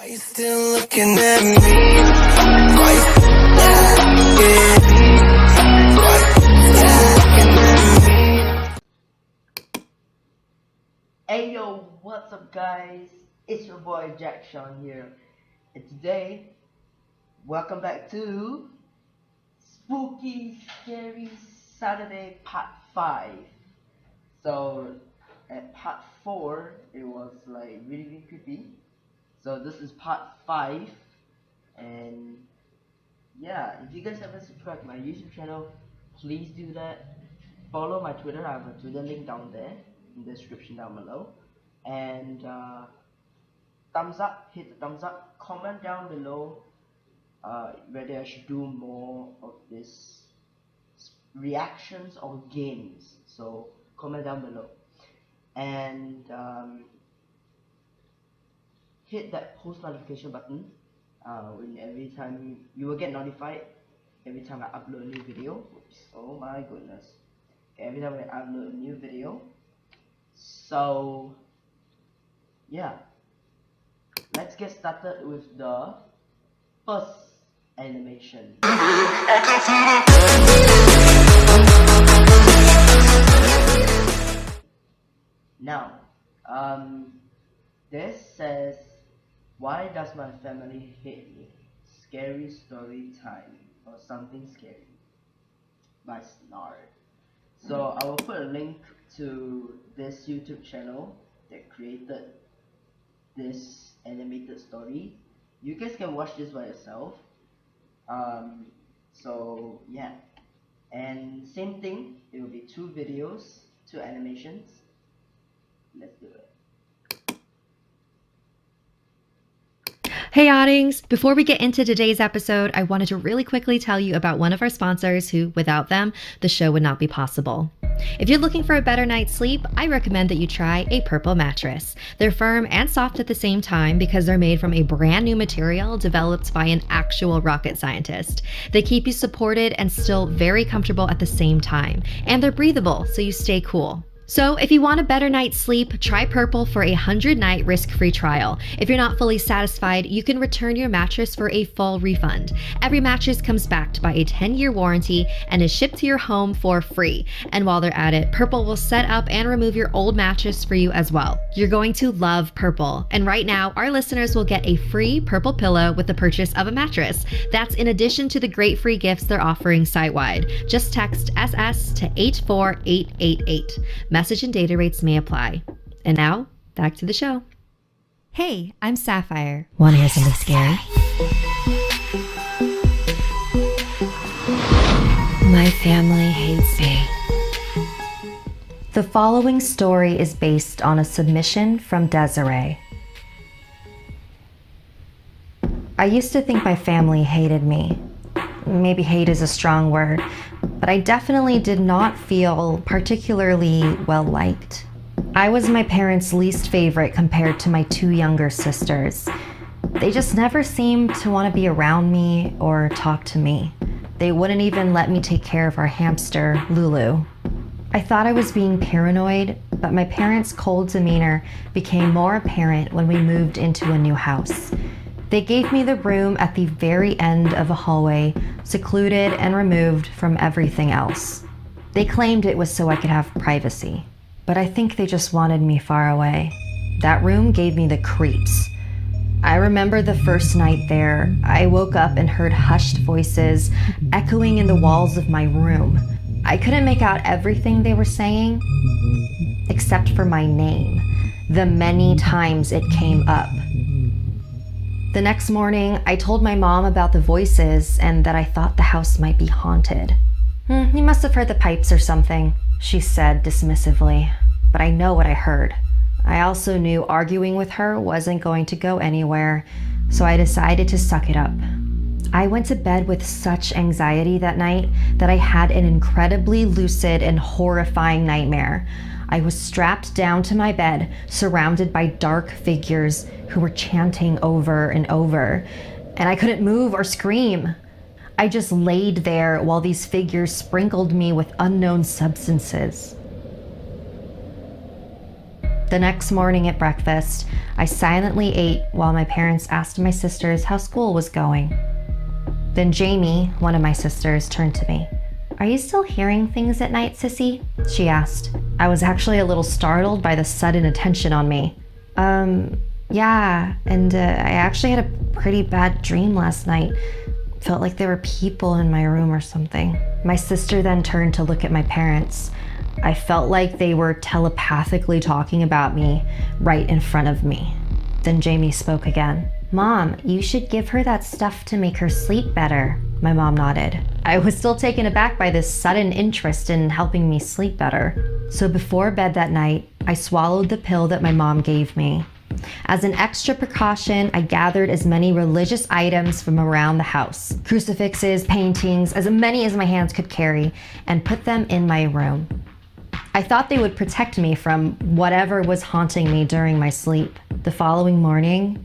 Are you still looking at me? Are you still looking at me? Hey yo, what's up guys? It's your boy Jack Sean here. And today, welcome back to Spooky Scary Saturday Part 5. So, at Part 4, it was like really creepy. So this is Part 5. And yeah, if you guys haven't subscribed to my YouTube channel, please do that. Follow my Twitter. I have a Twitter link down there in the description down below. And thumbs up, hit the thumbs up. Comment down below whether I should do more of this reactions or games. So comment down below. And hit that post notification button. When every time you will get notified every time I upload a new video. Oops, oh my goodness. Every time I upload a new video. So yeah, let's get started with the first animation. Now, this says, why does my family hate me? Scary story time, or something scary, by Snarl. So I will put a link to this YouTube channel that created this animated story. You guys can watch this by yourself. So yeah, and same thing, it will be 2 videos, 2 animations. Let's do it. Hey Oddings! Before we get into today's episode, I wanted to really quickly tell you about one of our sponsors who, without them, the show would not be possible. If you're looking for a better night's sleep, I recommend that you try a Purple mattress. They're firm and soft at the same time because they're made from a brand new material developed by an actual rocket scientist. They keep you supported and still very comfortable at the same time, and they're breathable so you stay cool. So if you want a better night's sleep, try Purple for a 100-night risk-free trial. If you're not fully satisfied, you can return your mattress for a full refund. Every mattress comes backed by a 10-year warranty and is shipped to your home for free. And while they're at it, Purple will set up and remove your old mattress for you as well. You're going to love Purple. And right now, our listeners will get a free Purple pillow with the purchase of a mattress. That's in addition to the great free gifts they're offering site-wide. Just text SS to 84888. Message and data rates may apply. And now, back to the show. Hey, I'm Sapphire. Want to hear something scary? My family hates me. The following story is based on a submission from Desiree. I used to think my family hated me. Maybe hate is a strong word, but I definitely did not feel particularly well liked. I was my parents' least favorite compared to my 2 younger sisters. They just never seemed to want to be around me or talk to me. They wouldn't even let me take care of our hamster, Lulu. I thought I was being paranoid, but my parents' cold demeanor became more apparent when we moved into a new house. They gave me the room at the very end of a hallway, secluded and removed from everything else. They claimed it was so I could have privacy, but I think they just wanted me far away. That room gave me the creeps. I remember the first night there, I woke up and heard hushed voices echoing in the walls of my room. I couldn't make out everything they were saying, except for my name, the many times it came up. The next morning, I told my mom about the voices and that I thought the house might be haunted. You must have heard the pipes or something, she said dismissively, but I know what I heard. I also knew arguing with her wasn't going to go anywhere, so I decided to suck it up. I went to bed with such anxiety that night that I had an incredibly lucid and horrifying nightmare. I was strapped down to my bed, surrounded by dark figures who were chanting over and over, and I couldn't move or scream. I just laid there while these figures sprinkled me with unknown substances. The next morning at breakfast, I silently ate while my parents asked my sisters how school was going. Then Jamie, one of my sisters, turned to me. "Are you still hearing things at night, Sissy?" she asked. I was actually a little startled by the sudden attention on me. Yeah, and I actually had a pretty bad dream last night. Felt like there were people in my room or something." My sister then turned to look at my parents. I felt like they were telepathically talking about me right in front of me. Then Jamie spoke again. "Mom, you should give her that stuff to make her sleep better." My mom nodded. I was still taken aback by this sudden interest in helping me sleep better. So before bed that night, I swallowed the pill that my mom gave me. As an extra precaution, I gathered as many religious items from around the house, crucifixes, paintings, as many as my hands could carry, and put them in my room. I thought they would protect me from whatever was haunting me during my sleep. The following morning,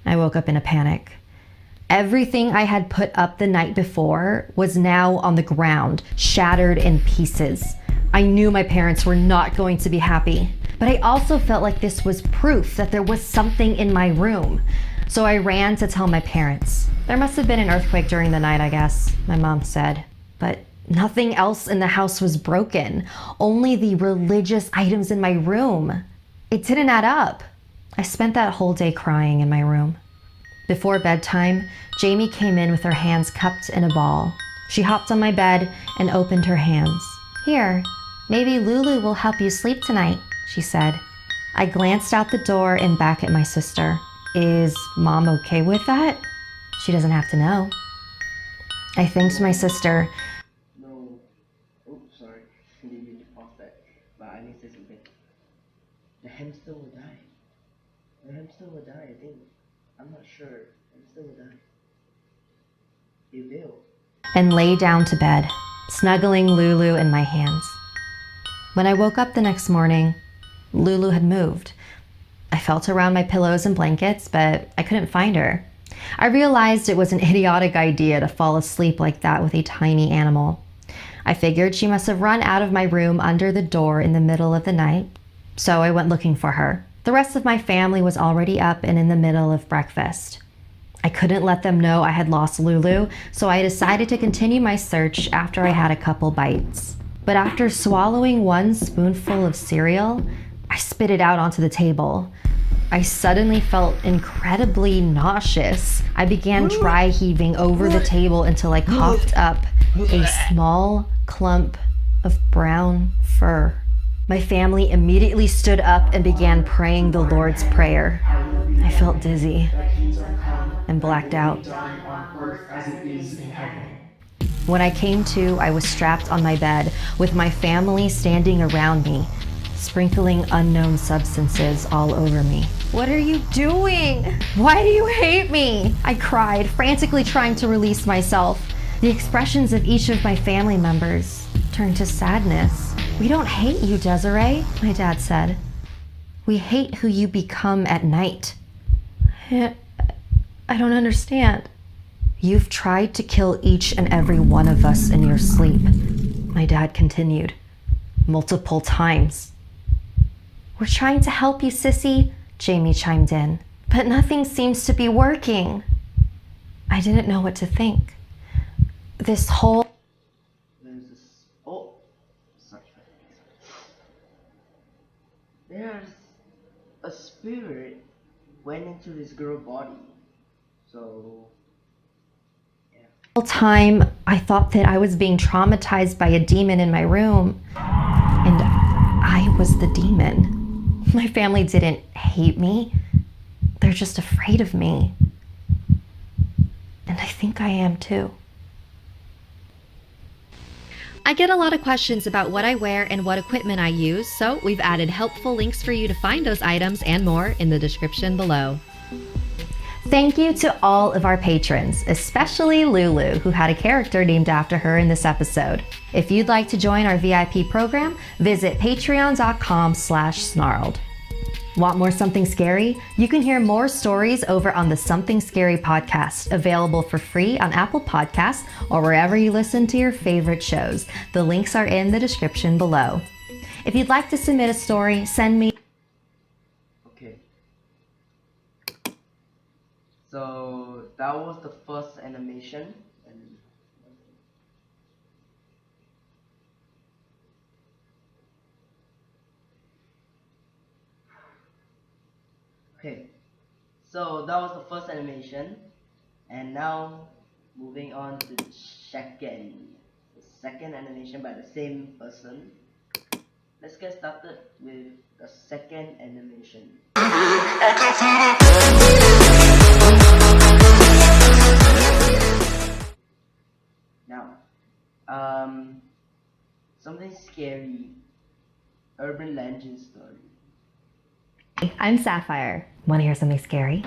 I woke up in a panic. Everything I had put up the night before was now on the ground, shattered in pieces. I knew my parents were not going to be happy, but I also felt like this was proof that there was something in my room. So I ran to tell my parents. "There must have been an earthquake during the night, I guess," my mom said. But nothing else in the house was broken, only the religious items in my room. It didn't add up. I spent that whole day crying in my room. Before bedtime, Jamie came in with her hands cupped in a ball. She hopped on my bed and opened her hands. "Here, maybe Lulu will help you sleep tonight," she said. I glanced out the door and back at my sister. Is Mom okay with that? She doesn't have to know. I thanked my sister. No. Oops, sorry. I didn't mean to pause that. But I need to say something. The hamster will die. The hamster will die, I think. I'm not sure. The hamster will die. It will. And lay down to bed, snuggling Lulu in my hands. When I woke up the next morning, Lulu had moved. I felt around my pillows and blankets, but I couldn't find her. I realized it was an idiotic idea to fall asleep like that with a tiny animal. I figured she must have run out of my room under the door in the middle of the night, so I went looking for her. The rest of my family was already up and in the middle of breakfast. I couldn't let them know I had lost Lulu, so I decided to continue my search after I had a couple bites. But after swallowing one spoonful of cereal, I spit it out onto the table. I suddenly felt incredibly nauseous. I began dry heaving over the table until I coughed up a small clump of brown fur. My family immediately stood up and began praying the Lord's Prayer. I felt dizzy and blacked out. When I came to, I was strapped on my bed with my family standing around me, sprinkling unknown substances all over me. "What are you doing? Why do you hate me?" I cried, frantically trying to release myself. The expressions of each of my family members turned to sadness. "We don't hate you, Desiree," my dad said. "We hate who you become at night." I don't understand. "You've tried to kill each and every one of us in your sleep," my dad continued. "Multiple times." "We're trying to help you, Sissy," Jamie chimed in. "But nothing seems to be working." I didn't know what to think. This whole... There's this... Oh! Sorry. There's a spirit went into this girl's body. So... time, I thought that I was being traumatized by a demon in my room, and I was the demon. My family didn't hate me. They're just afraid of me. And I think I am too. I get a lot of questions about what I wear and what equipment I use, so we've added helpful links for you to find those items and more in the description below. Thank you to all of our patrons, especially Lulu, who had a character named after her in this episode. If you'd like to join our VIP program, visit patreon.com/snarled. Want more Something Scary? You can hear more stories over on the Something Scary podcast, available for free on Apple Podcasts or wherever you listen to your favorite shows. The links are in the description below. If you'd like to submit a story, send me So that was the first animation. And okay, so that was the first animation, and now moving on to the second animation by the same person. Let's get started with the second animation. Now, something scary, urban legend story. I'm Sapphire. Want to hear something scary?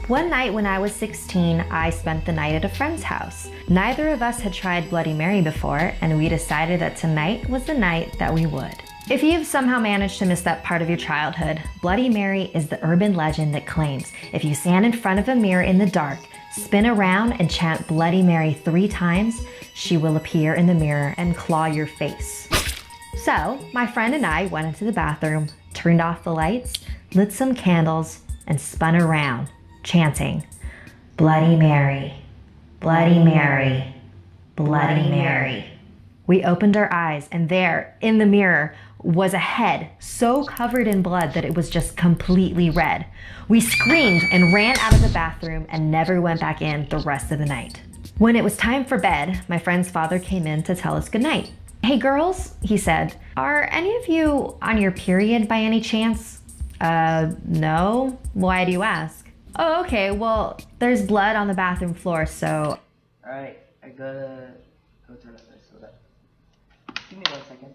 One night when I was 16, I spent the night at a friend's house. Neither of us had tried Bloody Mary before, and we decided that tonight was the night that we would. If you've somehow managed to miss that part of your childhood, Bloody Mary is the urban legend that claims if you stand in front of a mirror in the dark, spin around and chant Bloody Mary 3 times, she will appear in the mirror and claw your face. So, my friend and I went into the bathroom, turned off the lights, lit some candles, and spun around, chanting, Bloody Mary, Bloody Mary, Bloody Mary. We opened our eyes, and there, in the mirror, was a head so covered in blood that it was just completely red. We screamed and ran out of the bathroom and never went back in the rest of the night. When it was time for bed, my friend's father came in to tell us goodnight. Hey girls, he said, are any of you on your period by any chance? No. Why do you ask? Oh, okay, well, there's blood on the bathroom floor, so... Alright, I gotta go to the so that. Give me 1 second.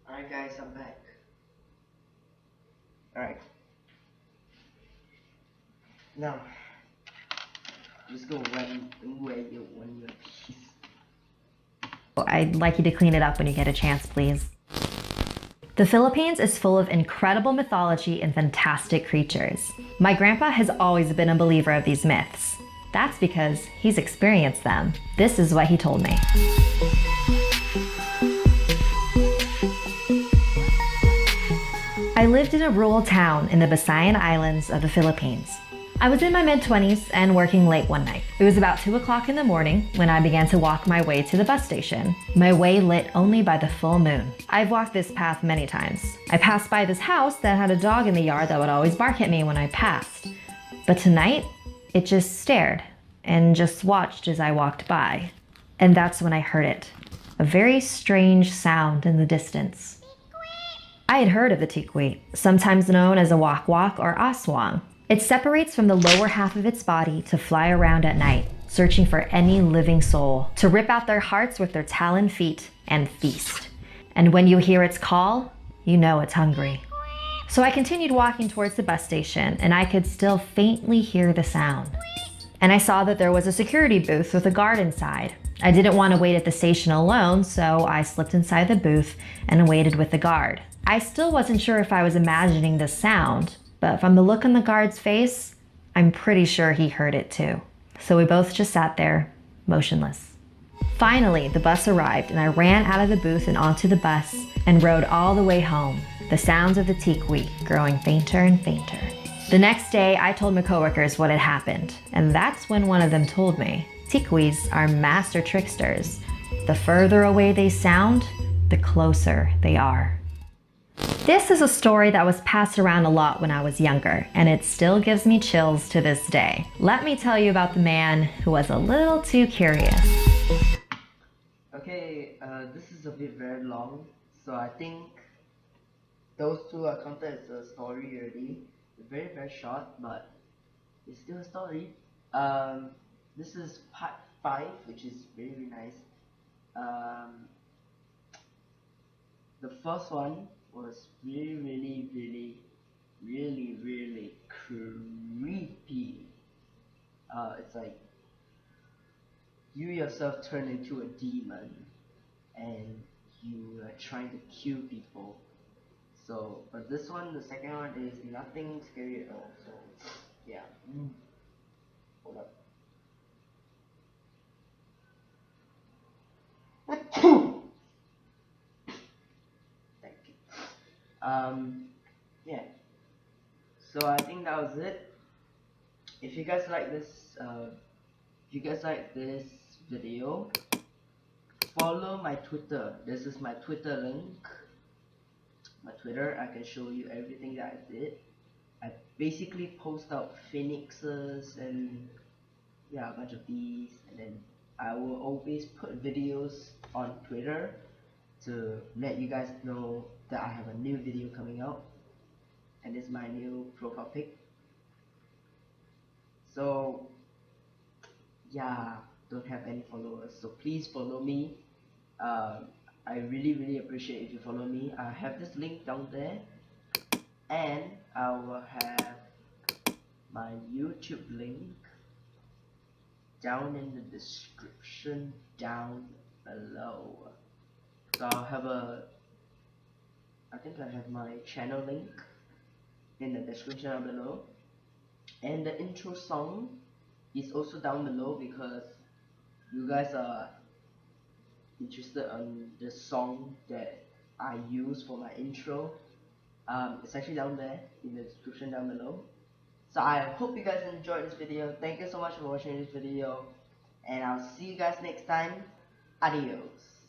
Alright guys, I'm back. Alright. Now, just go run away you one piece. I'd like you to clean it up when you get a chance, please. The Philippines is full of incredible mythology and fantastic creatures. My grandpa has always been a believer of these myths. That's because he's experienced them. This is what he told me. I lived in a rural town in the Visayan Islands of the Philippines. I was in my mid-20s and working late one night. It was about 2 o'clock in the morning when I began to walk my way to the bus station, my way lit only by the full moon. I've walked this path many times. I passed by this house that had a dog in the yard that would always bark at me when I passed. But tonight, it just stared and just watched as I walked by. And that's when I heard it, a very strange sound in the distance. I had heard of the tikwi, sometimes known as a wakwak or aswang. It separates from the lower half of its body to fly around at night, searching for any living soul, to rip out their hearts with their taloned feet and feast. And when you hear its call, you know it's hungry. So I continued walking towards the bus station, and I could still faintly hear the sound. And I saw that there was a security booth with a guard inside. I didn't want to wait at the station alone, so I slipped inside the booth and waited with the guard. I still wasn't sure if I was imagining the sound, but from the look on the guard's face, I'm pretty sure he heard it too. So we both just sat there, motionless. Finally, the bus arrived and I ran out of the booth and onto the bus and rode all the way home, the sounds of the tikwi growing fainter and fainter. The next day, I told my coworkers what had happened, and that's when one of them told me, tikwis are master tricksters. The further away they sound, the closer they are. This is a story that was passed around a lot when I was younger, and it still gives me chills to this day. Let me tell you about the man who was a little too curious. Okay, this is a bit very long, so I think those two are counted as a story already. Very very short, but it's still a story. This is part 5, which is very nice. The first one was really creepy. It's like you yourself turn into a demon and you are trying to kill people. So, but this one, the second one, is nothing scary at all. So, yeah. Hold up. Thank you. Yeah. So I think that was it. If you guys like this, video, follow my Twitter. This is my Twitter link. My Twitter, I can show you everything that I did. I basically post out phoenixes and yeah, a bunch of these, and then I will always put videos on Twitter to let you guys know that I have a new video coming out, and this is my new profile pic. So yeah, don't have any followers, so please follow me. I really appreciate if you follow me. I have this link down there, and I will have my YouTube link down in the description down below. So I think I have my channel link in the description down below, and the intro song is also down below because you guys are interested on the song that I use for my intro. It's actually down there in the description down below. So I hope you guys enjoyed this video. Thank you so much for watching this video, and I'll see you guys next time. Adios.